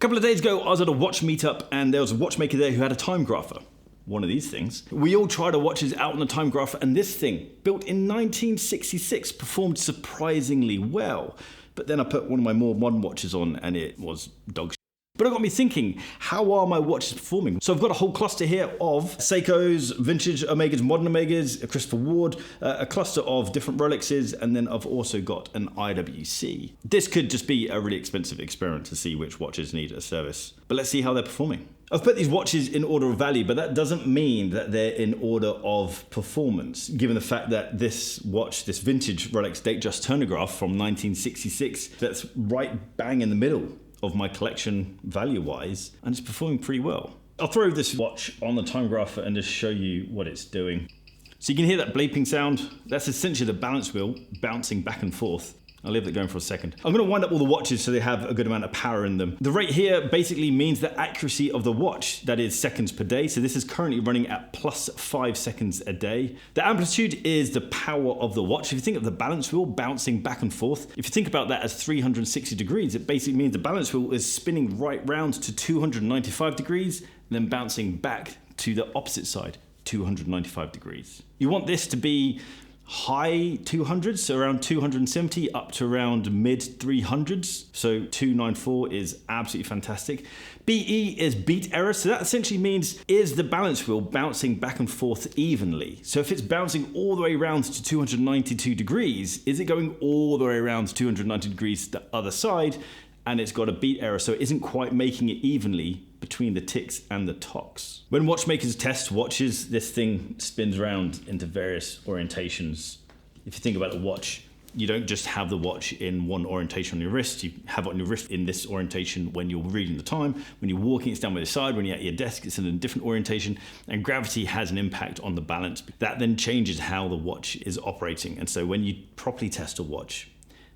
A couple of days ago, I was at a watch meetup and there was a watchmaker there who had a timegrapher. One of these things. We all tried our watches out on the timegrapher, and this thing, built in 1966, performed surprisingly well. But then I put one of my more modern watches on and it was dog shit. But it got me thinking, how are my watches performing? So I've got a whole cluster here of Seikos, vintage Omegas, modern Omegas, a Christopher Ward, a cluster of different Rolexes, and then I've also got an IWC. This could just be a really expensive experiment to see which watches need a service. But let's see how they're performing. I've put these watches in order of value, but that doesn't mean that they're in order of performance, given the fact that this watch, this vintage Rolex Datejust chronograph from 1966, that's right bang in the middle of my collection value-wise, and it's performing pretty well. I'll throw this watch on the timegrapher and just show you what it's doing. So you can hear that bleeping sound. That's essentially the balance wheel bouncing back and forth. I'll leave that going for a second. I'm going to wind up all the watches so they have a good amount of power in them. The rate here basically means the accuracy of the watch, that is seconds per day. So this is currently running at plus 5 seconds a day. The amplitude is the power of the watch. If you think of the balance wheel bouncing back and forth, if you think about that as 360 degrees, it basically means the balance wheel is spinning right round to 295 degrees, and then bouncing back to the opposite side, 295 degrees. You want this to be high 200s, so around 270 up to around mid 300s. So 294 is absolutely fantastic. BE is beat error. So that essentially means, is the balance wheel bouncing back and forth evenly? So if it's bouncing all the way around to 292 degrees, is it going all the way around to 290 degrees to the other side? And it's got a beat error, so it isn't quite making it evenly between the ticks and the tocks. When watchmakers test watches, this thing spins around into various orientations. If you think about the watch, you don't just have the watch in one orientation on your wrist. You have it on your wrist in this orientation when you're reading the time. When you're walking, it's down by the side. When you're at your desk, it's in a different orientation. And gravity has an impact on the balance. That then changes how the watch is operating. And so when you properly test a watch,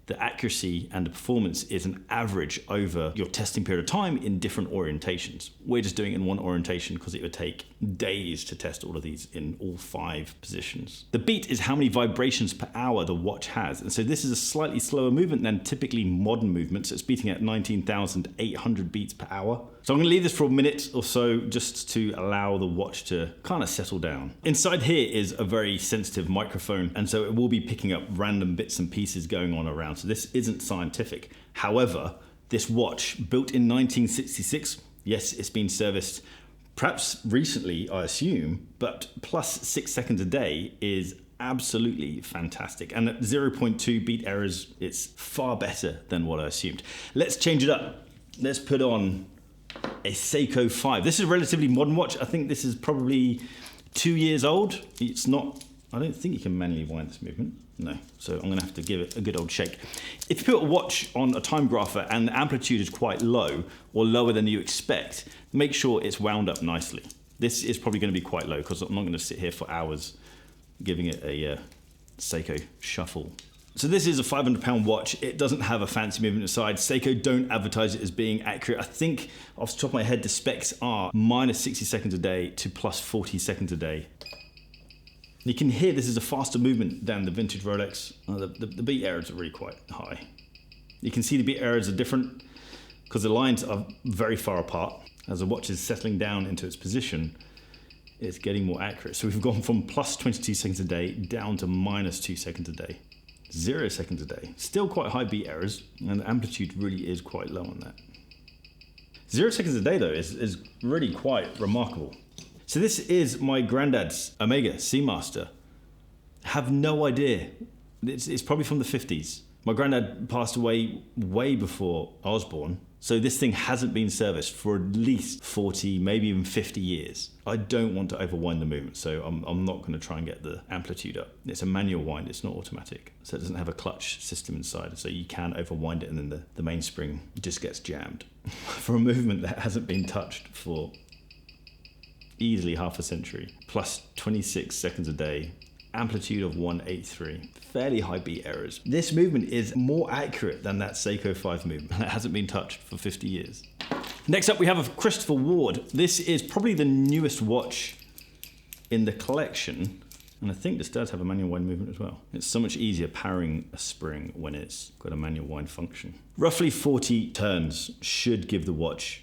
the accuracy and the performance is an average over your testing period of time in different orientations. We're just doing it in one orientation because it would take days to test all of these in all 5 positions. The beat is how many vibrations per hour the watch has. And so this is a slightly slower movement than typically modern movements. So it's beating at 19,800 beats per hour. So I'm going to leave this for a minute or so just to allow the watch to kind of settle down. Inside here is a very sensitive microphone, and so it will be picking up random bits and pieces going on around. So this isn't scientific. However, this watch, built in 1966, yes, it's been serviced perhaps recently, I assume, but plus 6 seconds a day is absolutely fantastic. And at 0.2 beat errors, it's far better than what I assumed. Let's change it up. Let's put on a Seiko 5. This is a relatively modern watch. I think this is probably 2 years old. It's not, I don't think you can manually wind this movement. No, so I'm gonna have to give it a good old shake. If you put a watch on a timegrapher and the amplitude is quite low or lower than you expect, make sure it's wound up nicely. This is probably gonna be quite low because I'm not gonna sit here for hours giving it a Seiko shuffle. So this is a £500 watch. It doesn't have a fancy movement inside. Seiko don't advertise it as being accurate. I think off the top of my head, the specs are minus 60 seconds a day to plus 40 seconds a day. You can hear this is a faster movement than the vintage Rolex. The beat errors are really quite high. You can see the beat errors are different because the lines are very far apart. As the watch is settling down into its position, it's getting more accurate. So we've gone from plus 22 seconds a day down to minus 2 seconds a day. 0 seconds a day. Still quite high beat errors, and the amplitude really is quite low on that. 0 seconds a day though is really quite remarkable. So this is my granddad's Omega Seamaster. Have no idea. It's probably from the 50s. My granddad passed away way before I was born. So this thing hasn't been serviced for at least 40, maybe even 50 years. I don't want to overwind the movement, so I'm not going to try and get the amplitude up. It's a manual wind, it's not automatic. So it doesn't have a clutch system inside, so you can overwind it and then the mainspring just gets jammed. For a movement that hasn't been touched for easily half a century, plus 26 seconds a day, amplitude of 183, fairly high beat errors. This movement is more accurate than that Seiko 5 movement that hasn't been touched for 50 years. Next up we have a Christopher Ward. This is probably the newest watch in the collection. And I think this does have a manual wind movement as well. It's so much easier powering a spring when it's got a manual wind function. Roughly 40 turns should give the watch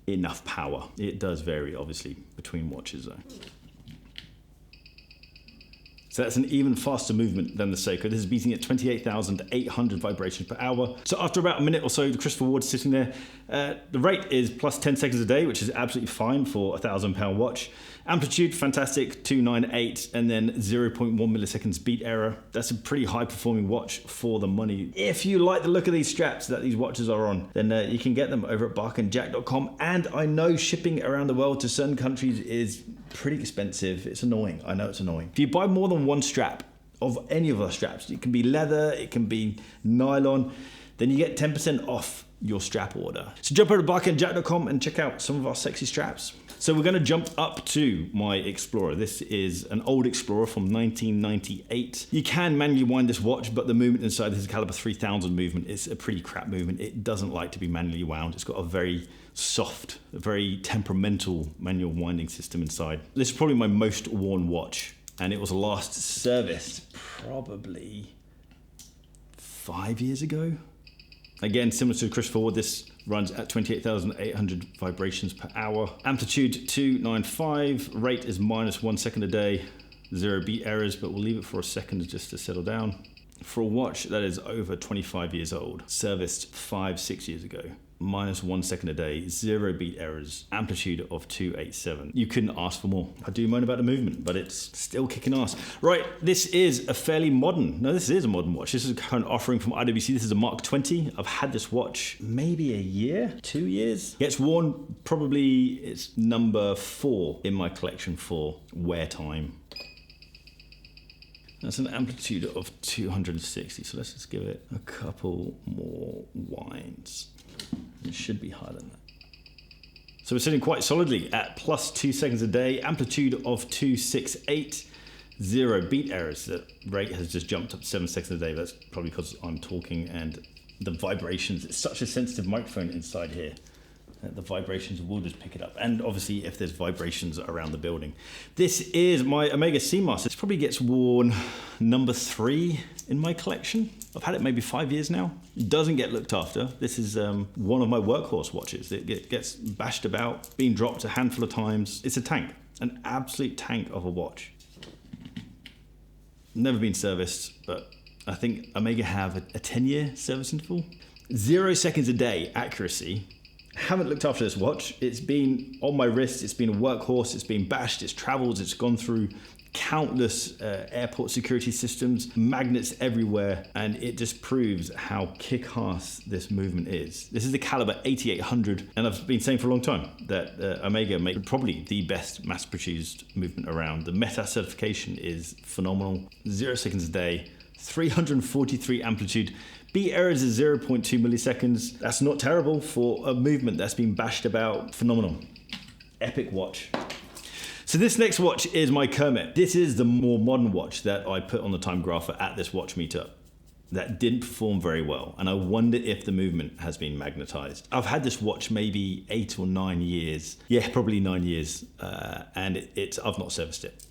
enough power. It does vary, obviously, between watches though. So that's an even faster movement than the Seiko. This is beating at 28,800 vibrations per hour. So after about a minute or so, the Christopher Ward's sitting there. The rate is plus 10 seconds a day, which is absolutely fine for a £1,000 watch. Amplitude, fantastic, 298, and then 0.1 milliseconds beat error. That's a pretty high performing watch for the money. If you like the look of these straps that these watches are on, then you can get them over at barkandjack.com. And I know shipping around the world to certain countries is pretty expensive. It's annoying. I know it's annoying. If you buy more than one strap of any of our straps, it can be leather, it can be nylon, then you get 10% off your strap order. So jump over to barkandjack.com and check out some of our sexy straps. So we're going to jump up to my Explorer. This is an old Explorer from 1998. You can manually wind this watch, but the movement inside this is caliber 3000 movement. It's a pretty crap movement. It doesn't like to be manually wound. It's got a very soft, a very temperamental manual winding system inside. This is probably my most worn watch, and it was last serviced probably 5 years ago. Again, similar to Christopher Ward, this runs at 28,800 vibrations per hour. Amplitude 295, rate is minus 1 second a day, 0 beat errors, but we'll leave it for a second just to settle down. For a watch that is over 25 years old, serviced 5-6 years ago, minus 1 second a day, 0 beat errors, amplitude of 287. You couldn't ask for more. I do moan about the movement, but it's still kicking ass. Right, this is a fairly modern, no, this is a modern watch. This is a current offering from IWC. This is a Mark XX. I've had this watch maybe a year, 2 years. Gets worn, probably it's number 4 in my collection for wear time. That's an amplitude of 260, so let's just give it a couple more winds. It should be higher than that. So we're sitting quite solidly at plus 2 seconds a day, amplitude of 268, 0 beat errors. The rate has just jumped up 7 seconds a day. That's probably because I'm talking and the vibrations. It's such a sensitive microphone inside here. The vibrations will just pick it up. And obviously if there's vibrations around the building. This is my Omega Seamaster. This probably gets worn number 3 in my collection. I've had it maybe 5 years now. It doesn't get looked after. This is one of my workhorse watches. It gets bashed about, been dropped a handful of times. It's a tank, an absolute tank of a watch. Never been serviced, but I think Omega have a 10-year service interval. 0 seconds a day accuracy. Haven't looked after this watch. It's been on my wrist, it's been a workhorse, it's been bashed, it's traveled, it's gone through countless airport security systems, magnets everywhere, and it just proves how kick-ass this movement is. This is the caliber 8800, and I've been saying for a long time that Omega make probably the best mass-produced movement around. The Meta certification is phenomenal. 0 seconds a day, 343 amplitude. Beat errors is 0.2 milliseconds. That's not terrible for a movement that's been bashed about. Phenomenal. Epic watch. So this next watch is my Kermit. This is the more modern watch that I put on the timegrapher at this watch meetup that didn't perform very well. And I wonder if the movement has been magnetized. I've had this watch maybe 8 or 9 years. Yeah, probably 9 years. And I've not serviced it.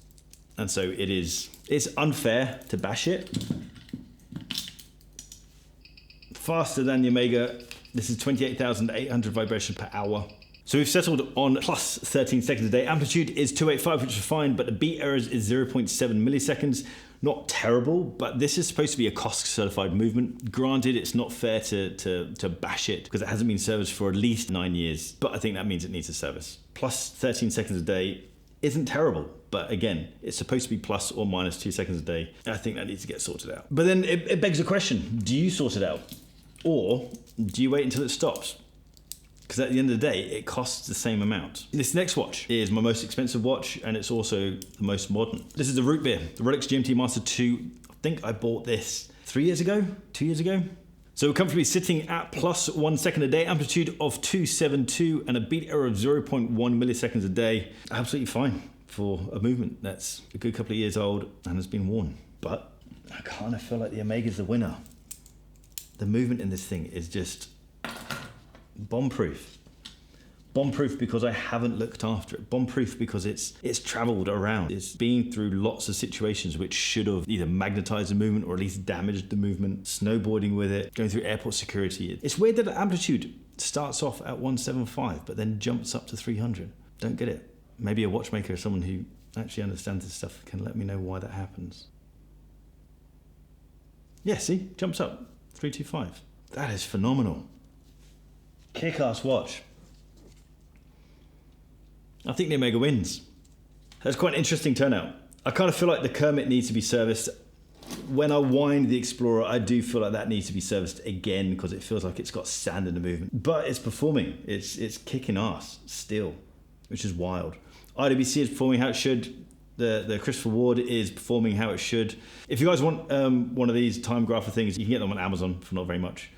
And so it's unfair to bash it. Faster than the Omega. This is 28,800 vibrations per hour. So we've settled on plus 13 seconds a day. Amplitude is 285, which is fine, but the beat errors is 0.7 milliseconds. Not terrible, but this is supposed to be a COSC certified movement. Granted, it's not fair to bash it because it hasn't been serviced for at least 9 years, but I think that means it needs a service. Plus 13 seconds a day isn't terrible, but again, it's supposed to be plus or minus 2 seconds a day. I think that needs to get sorted out. But then it begs a question, do you sort it out? Or do you wait until it stops? Because at the end of the day, it costs the same amount. This next watch is my most expensive watch, and it's also the most modern. This is the root beer, the Rolex GMT Master II. I think I bought this 3 years ago, 2 years ago. So we're comfortably sitting at plus 1 second a day, amplitude of 272, and a beat error of 0.1 milliseconds a day. Absolutely fine for a movement that's a good couple of years old and has been worn. But I kind of feel like the Omega's the winner. The movement in this thing is just bomb-proof. Bomb-proof because I haven't looked after it. Bomb-proof because it's traveled around. It's been through lots of situations which should have either magnetized the movement or at least damaged the movement. Snowboarding with it, going through airport security. It's weird that the amplitude starts off at 175 but then jumps up to 300. Don't get it. Maybe a watchmaker or someone who actually understands this stuff can let me know why that happens. Yeah, see? Jumps up. 325. That is phenomenal. Kick-ass watch. I think the Omega wins. That's quite an interesting turnout. I kind of feel like the Kermit needs to be serviced. When I wind the Explorer, I do feel like that needs to be serviced again because it feels like it's got sand in the movement. But it's performing. It's kicking ass still, which is wild. IWC is performing how it should. The Christopher Ward is performing how it should. If you guys want one of these timegrapher things, you can get them on Amazon for not very much.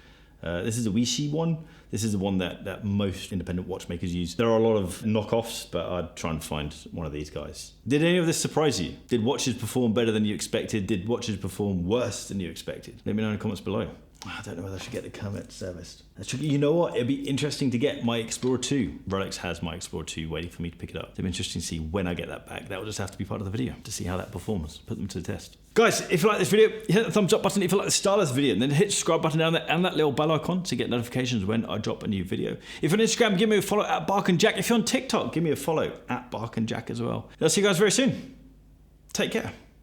This is a Weishi one. This is the one that most independent watchmakers use. There are a lot of knockoffs, but I'd try and find one of these guys. Did any of this surprise you? Did watches perform better than you expected? Did watches perform worse than you expected? Let me know in the comments below. I don't know whether I should get the Kermit serviced. You know what? It'd be interesting to get my Explorer 2. Rolex has my Explorer 2 waiting for me to pick it up. It'd be interesting to see when I get that back. That will just have to be part of the video to see how that performs. Put them to the test. Guys, if you like this video, hit the thumbs up button if you like the style of this video, and then hit the subscribe button down there and that little bell icon to get notifications when I drop a new video. If you're on Instagram, give me a follow at Bark and Jack. If you're on TikTok, give me a follow at Bark and Jack as well. I'll see you guys very soon. Take care.